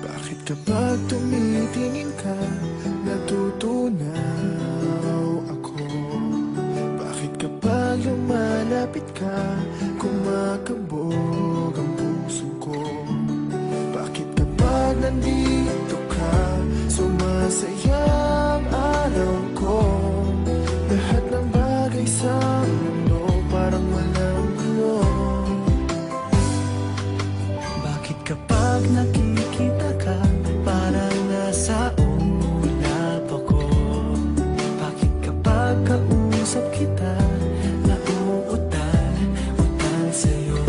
Bakit kapag tumitingin ka, natutunaw ako? Bakit kapag lumalapit ka, kumakabog ang puso ko? Bakit kapag nandito ka, sumasaya ang araw ko? Lahat ng bagay sa mundo parang walang gulo. Bakit kapag nakikita ka, parang nasa ulap ako? Bakit kapag kausap kita, nauutal sa'yo?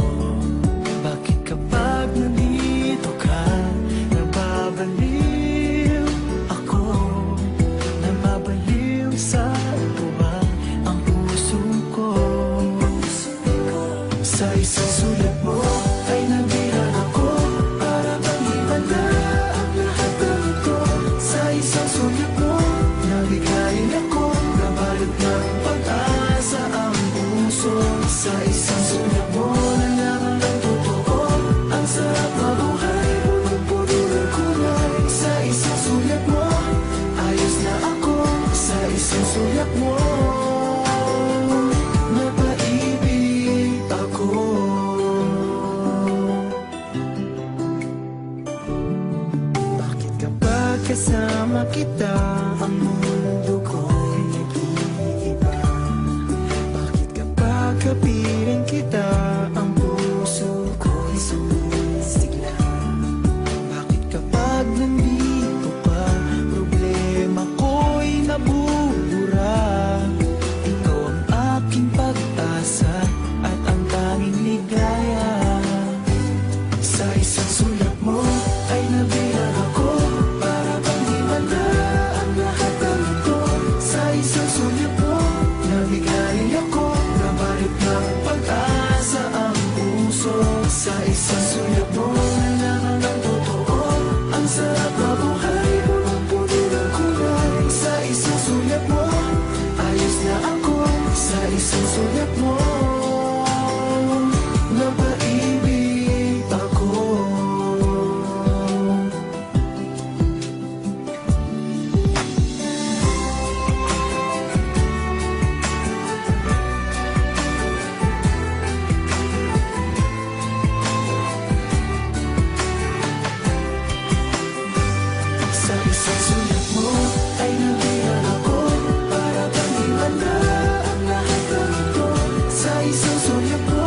Bakit kapag nandito ka, nababaliw ako? Namabaliw sa tuwa ang puso ko. Sa isang sulat mo ay nabilang ako, para bang himala ang lahat ng ito. Sa isang sulat mo, nabigayin ako, nabalot ng pag-asa ang puso. Sa isang sulat mo, nalaman ng totoo, ang sarap na buhay, punong-puno ng kulay. Sa isang sulat mo, ayos na ako. Sa isang sulat mo, napaibig ako. Bakit kapag kasama kita, ang mundo ko'y nag-iiba? Bakit kapag kapiling kita, ang puso ko'y sumisigla? Bakit kapag nandito ka, problema ko'y nabubura? Ikaw ang aking pag-asa at ang tanging ligaya. Sa isang sulat mo ay nabilang ako, para bang himala ang lahat ng ito. Sa isang sulat mo, nabigay ako, nabalik ng pag-asa ang puso. Sa isang sulat mo, nalaman ng totoo, ang sarap na buhay, punong-puno ng kulay. Sa isang sulat mo, ayos na ako. Sa isang sulat mo, napaibig ako. Sa isang sulat mo ay nabilang ako, para bang himala ang lahat ng ito. Sa isang sulat mo,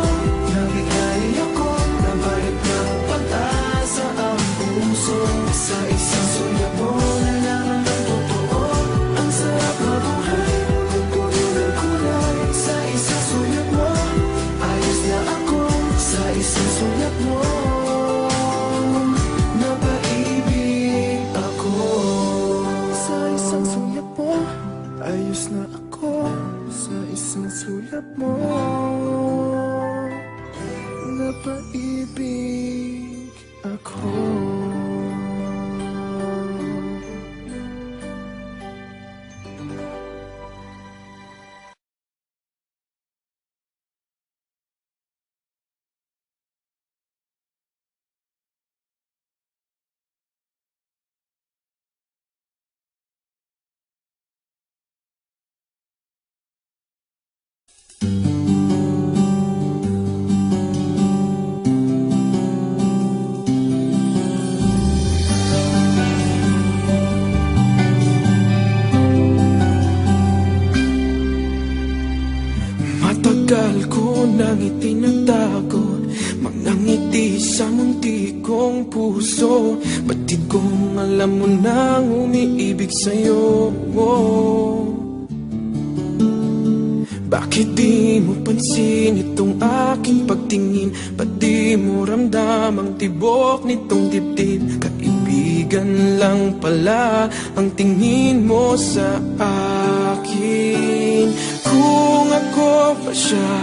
nabigay ako, nabalik ng pag-asa ang puso. Sa isang sulat mo, nalaman ng totoo, ang sarap na buhay, punong-puno ng kulay. Sa isang sulat mo, ayos na ako. Sa isang sulat mo, napaibig ako. Sa isang sulat mo, ayos na ako. Sa isang sulat mo, napaibig ako. Matagal ko nang itinatago mga ngiti sa munti kong puso. Batid kong alam mo nang umiibig sa'yo. Bakit di mo pansin itong aking pagtingin? Ba't di mo ramdam ang tibok nitong dibdib? Kaibigan lang pala ang tingin mo sa akin. Kung ako pa siya,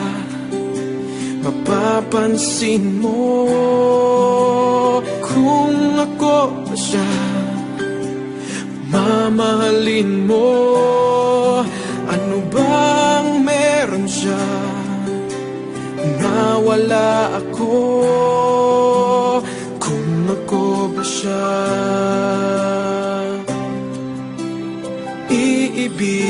mapapansin mo. Kung ako ba siya mamahalin mo? Ano bang meron siya na wala ako? Kung ako ba siya iibig